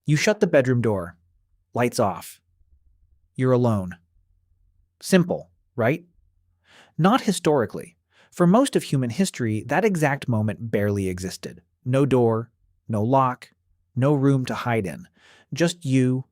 You shut the bedroom door. Lights off. You're alone. Simple, right? Not historically. For most of human history, that exact moment barely existed. No door, no lock, no room to hide in. Just you,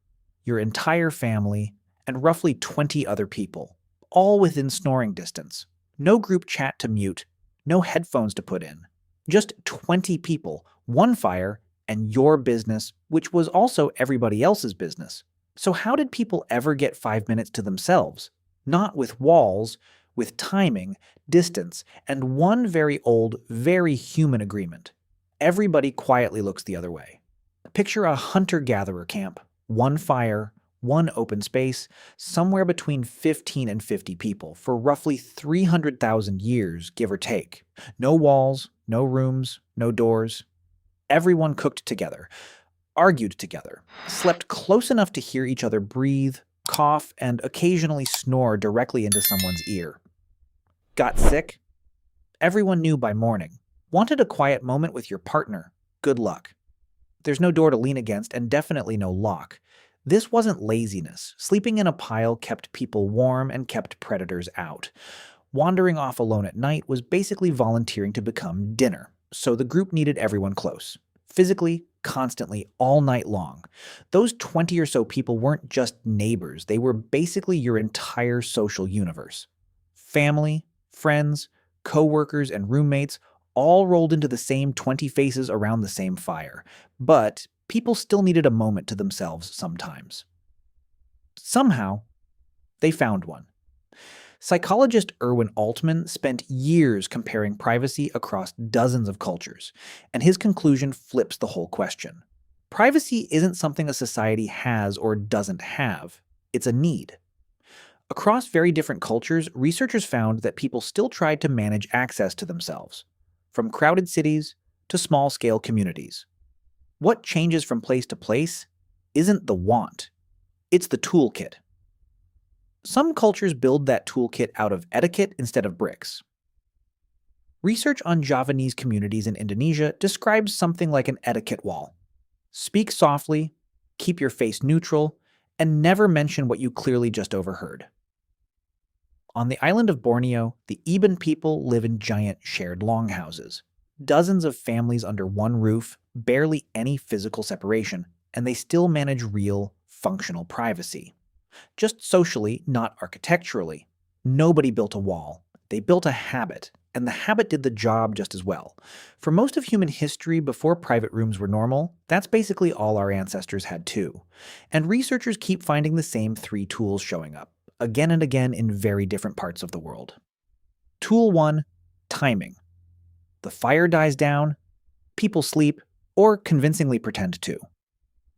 your entire family, and roughly 20 other people, all within snoring distance. No group chat to mute, no headphones to put in. Just 20 people, one fire, and your business, which was also everybody else's business. So how did people ever get 5 minutes to themselves? Not with walls, with timing, distance, and one very old, very human agreement. Everybody quietly looks the other way. Picture a hunter-gatherer camp, one fire, one open space, somewhere between 15 and 50 people for roughly 300,000 years, give or take. No walls, no rooms, no doors. Everyone cooked together, argued together, slept close enough to hear each other breathe, cough, and occasionally snore directly into someone's ear. Got sick? Everyone knew by morning. Wanted a quiet moment with your partner? Good luck. There's no door to lean against and definitely no lock. This wasn't laziness. Sleeping in a pile kept people warm and kept predators out. Wandering off alone at night was basically volunteering to become dinner, so the group needed everyone close. Physically, constantly, all night long. Those 20 or so people weren't just neighbors, they were basically your entire social universe. Family, friends, co-workers, and roommates all rolled into the same 20 faces around the same fire. But people still needed a moment to themselves sometimes. Somehow, they found one. Psychologist Erwin Altman spent years comparing privacy across dozens of cultures, and his conclusion flips the whole question. Privacy isn't something a society has or doesn't have, it's a need. Across very different cultures, researchers found that people still tried to manage access to themselves, from crowded cities to small-scale communities. What changes from place to place isn't the want, it's the toolkit. Some cultures build that toolkit out of etiquette instead of bricks. Research on Javanese communities in Indonesia describes something like an etiquette wall. Speak softly, keep your face neutral, and never mention what you clearly just overheard. On the island of Borneo, the Iban people live in giant shared longhouses. Dozens of families under one roof, barely any physical separation, and they still manage real, functional privacy. Just socially, not architecturally. Nobody built a wall. They built a habit, and the habit did the job just as well. For most of human history, before private rooms were normal, that's basically all our ancestors had too. And researchers keep finding the same three tools showing up, again and again in very different parts of the world. Tool 1, timing. The fire dies down, people sleep, or convincingly pretend to.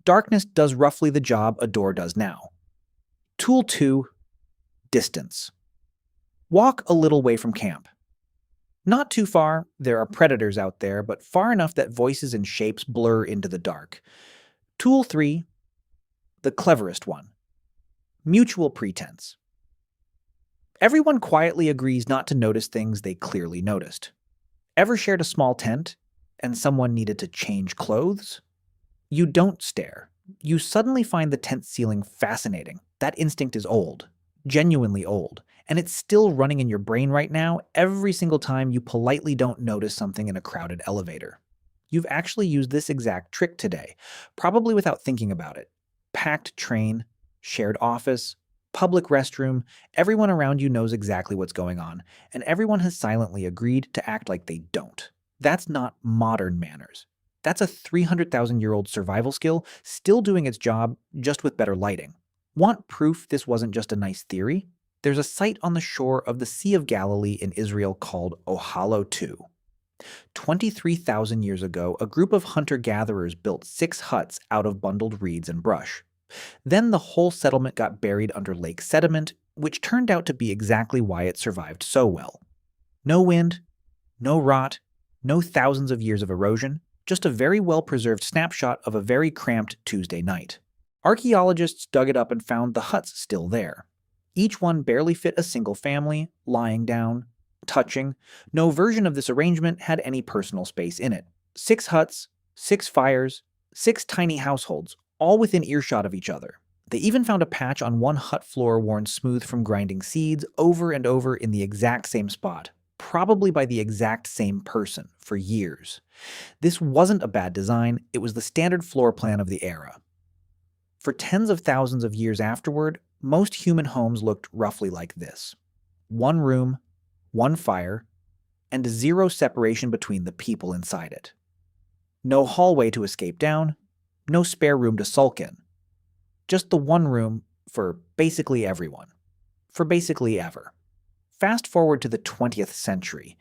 Darkness does roughly the job a door does now. Tool 2, distance. Walk a little way from camp. Not too far, there are predators out there, but far enough that voices and shapes blur into the dark. Tool 3, the cleverest one. Mutual pretense. Everyone quietly agrees not to notice things they clearly noticed. Ever shared a small tent, and someone needed to change clothes? You don't stare. You suddenly find the tent ceiling fascinating. That instinct is old, genuinely old, and it's still running in your brain right now every single time you politely don't notice something in a crowded elevator. You've actually used this exact trick today, probably without thinking about it. Packed train, shared office, public restroom, everyone around you knows exactly what's going on, and everyone has silently agreed to act like they don't. That's not modern manners. That's a 300,000-year-old survival skill still doing its job, just with better lighting. Want proof this wasn't just a nice theory? There's a site on the shore of the Sea of Galilee in Israel called Ohalo II. 23,000 years ago, a group of hunter-gatherers built 6 huts out of bundled reeds and brush. Then the whole settlement got buried under lake sediment, which turned out to be exactly why it survived so well. No wind, no rot, no thousands of years of erosion, just a very well-preserved snapshot of a very cramped Tuesday night. Archaeologists dug it up and found the huts still there. Each one barely fit a single family, lying down, touching. No version of this arrangement had any personal space in it. 6 huts, 6 fires, 6 tiny households, all within earshot of each other. They even found a patch on one hut floor worn smooth from grinding seeds over and over in the exact same spot, probably by the exact same person, for years. This wasn't a bad design, it was the standard floor plan of the era. For tens of thousands of years afterward, most human homes looked roughly like this: one room, one fire, and zero separation between the people inside it. No hallway to escape down, no spare room to sulk in. Just the one room for basically everyone. For basically ever. Fast forward to the 20th century.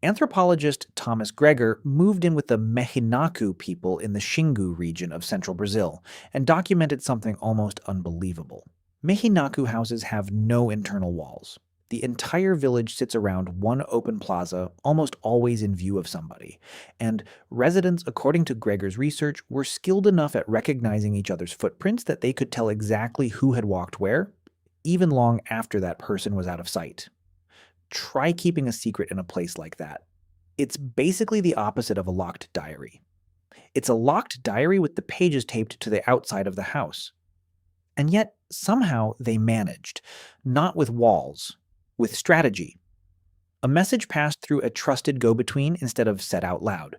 Anthropologist Thomas Gregor moved in with the Mehinaku people in the Xingu region of central Brazil and documented something almost unbelievable. Mehinaku houses have no internal walls. The entire village sits around one open plaza, almost always in view of somebody, and residents, according to Gregor's research, were skilled enough at recognizing each other's footprints that they could tell exactly who had walked where, even long after that person was out of sight. Try keeping a secret in a place like that. It's basically the opposite of a locked diary. It's a locked diary with the pages taped to the outside of the house. And yet, somehow, they managed. Not with walls. With strategy. A message passed through a trusted go-between instead of said out loud.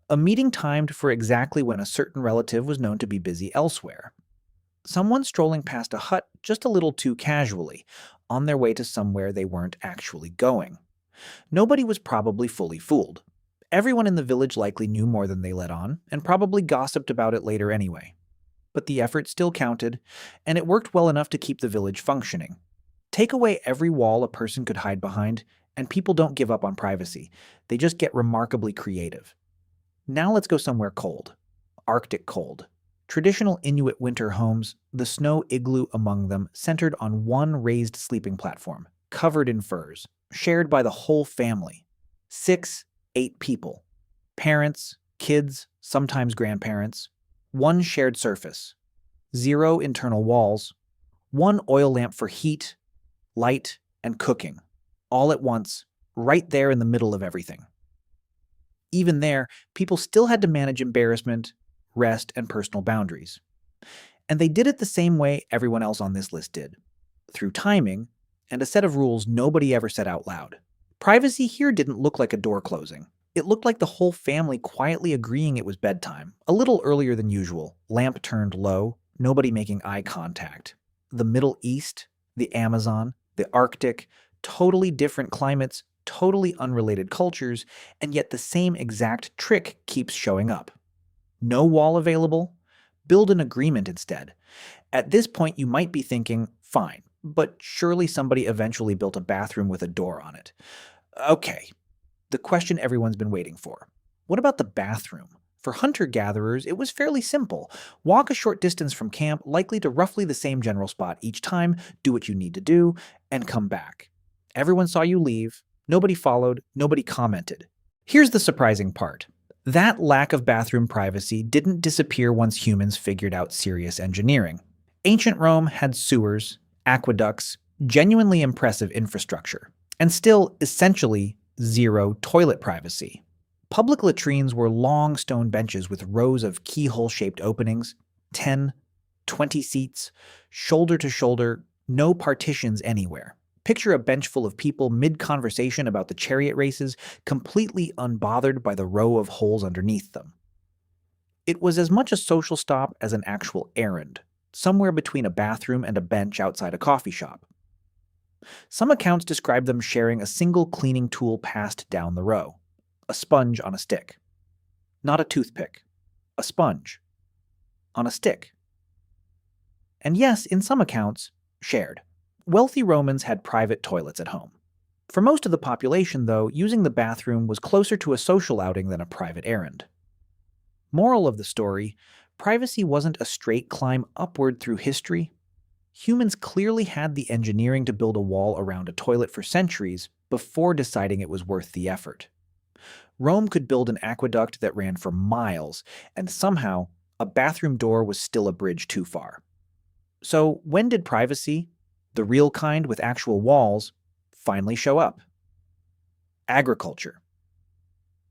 A meeting timed for exactly when a certain relative was known to be busy elsewhere. Someone strolling past a hut just a little too casually, on their way to somewhere they weren't actually going. Nobody was probably fully fooled. Everyone in the village likely knew more than they let on, and probably gossiped about it later anyway. But the effort still counted, and it worked well enough to keep the village functioning. Take away every wall a person could hide behind, and people don't give up on privacy. They just get remarkably creative. Now let's go somewhere cold. Arctic cold. Traditional Inuit winter homes, the snow igloo among them, centered on one raised sleeping platform, covered in furs, shared by the whole family. 6, 8 people. Parents, kids, sometimes grandparents. One shared surface. 0 internal walls. 1 oil lamp for heat, light, and cooking, all at once, right there in the middle of everything. Even there, people still had to manage embarrassment, rest, and personal boundaries. And they did it the same way everyone else on this list did, through timing and a set of rules nobody ever said out loud. Privacy here didn't look like a door closing. It looked like the whole family quietly agreeing it was bedtime, a little earlier than usual, lamp turned low, nobody making eye contact. The Middle East, the Amazon, the Arctic, totally different climates, totally unrelated cultures, and yet the same exact trick keeps showing up. No wall available? Build an agreement instead. At this point, you might be thinking, fine, but surely somebody eventually built a bathroom with a door on it. Okay, the question everyone's been waiting for. What about the bathroom? For hunter-gatherers, it was fairly simple. Walk a short distance from camp, likely to roughly the same general spot each time, do what you need to do, and come back. Everyone saw you leave, nobody followed, nobody commented. Here's the surprising part. That lack of bathroom privacy didn't disappear once humans figured out serious engineering. Ancient Rome had sewers, aqueducts, genuinely impressive infrastructure, and still, essentially, 0 toilet privacy. Public latrines were long stone benches with rows of keyhole-shaped openings, 10, 20 seats, shoulder to shoulder, no partitions anywhere. Picture a bench full of people mid-conversation about the chariot races, completely unbothered by the row of holes underneath them. It was as much a social stop as an actual errand, somewhere between a bathroom and a bench outside a coffee shop. Some accounts describe them sharing a single cleaning tool passed down the row. A sponge on a stick. Not a toothpick. A sponge. On a stick. And yes, in some accounts, shared. Wealthy Romans had private toilets at home. For most of the population, though, using the bathroom was closer to a social outing than a private errand. Moral of the story, privacy wasn't a straight climb upward through history. Humans clearly had the engineering to build a wall around a toilet for centuries before deciding it was worth the effort. Rome could build an aqueduct that ran for miles, and somehow, a bathroom door was still a bridge too far. So when did privacy, the real kind with actual walls, finally show up? Agriculture.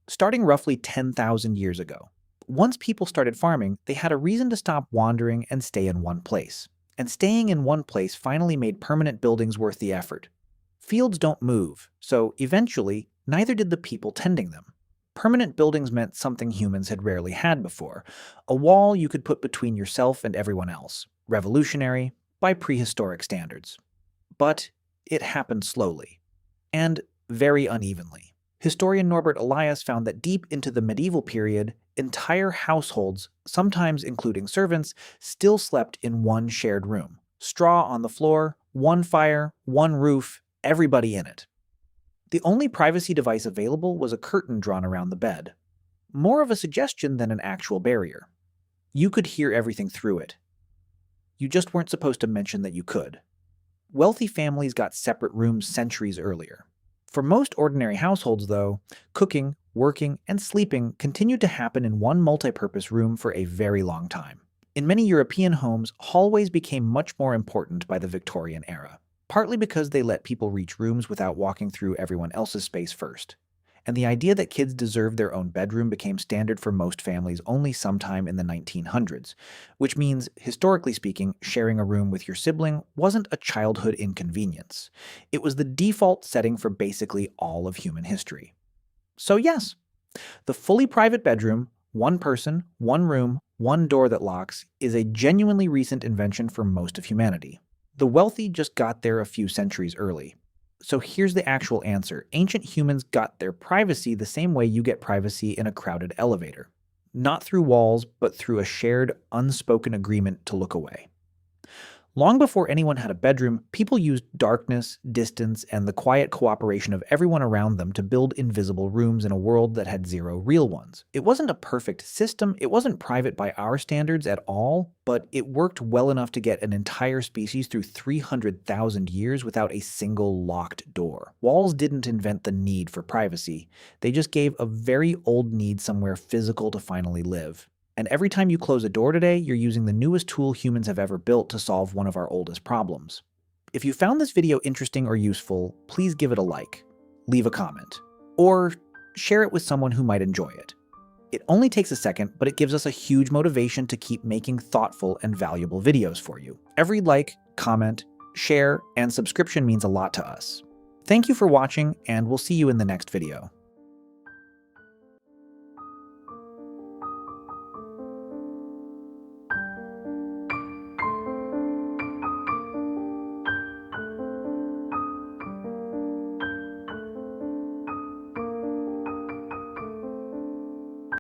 Starting roughly 10,000 years ago, Once people started farming, they had a reason to stop wandering and stay in one place. And staying in one place finally made permanent buildings worth the effort. Fields don't move, so eventually, neither did the people tending them. Permanent buildings meant something humans had rarely had before, a wall you could put between yourself and everyone else. Revolutionary by prehistoric standards. But it happened slowly, and very unevenly. Historian Norbert Elias found that deep into the medieval period, entire households, sometimes including servants, still slept in one shared room. Straw on the floor, one fire, one roof, everybody in it. The only privacy device available was a curtain drawn around the bed. More of a suggestion than an actual barrier. You could hear everything through it. You just weren't supposed to mention that you could. Wealthy families got separate rooms centuries earlier. For most ordinary households, though, cooking, working, and sleeping continued to happen in one multi-purpose room for a very long time. In many European homes, hallways became much more important by the Victorian era, partly because they let people reach rooms without walking through everyone else's space first. And the idea that kids deserved their own bedroom became standard for most families only sometime in the 1900s, which means, historically speaking, sharing a room with your sibling wasn't a childhood inconvenience. It was the default setting for basically all of human history. So yes, the fully private bedroom, one person, one room, one door that locks, is a genuinely recent invention for most of humanity. The wealthy just got there a few centuries early. So here's the actual answer. Ancient humans got their privacy the same way you get privacy in a crowded elevator. Not through walls, but through a shared, unspoken agreement to look away. Long before anyone had a bedroom, people used darkness, distance, and the quiet cooperation of everyone around them to build invisible rooms in a world that had zero real ones. It wasn't a perfect system, it wasn't private by our standards at all, but it worked well enough to get an entire species through 300,000 years without a single locked door. Walls didn't invent the need for privacy, they just gave a very old need somewhere physical to finally live. And every time you close a door today, you're using the newest tool humans have ever built to solve one of our oldest problems. If you found this video interesting or useful, please give it a like, leave a comment, or share it with someone who might enjoy it. It only takes a second, but it gives us a huge motivation to keep making thoughtful and valuable videos for you. Every like, comment, share, and subscription means a lot to us. Thank you for watching, and we'll see you in the next video.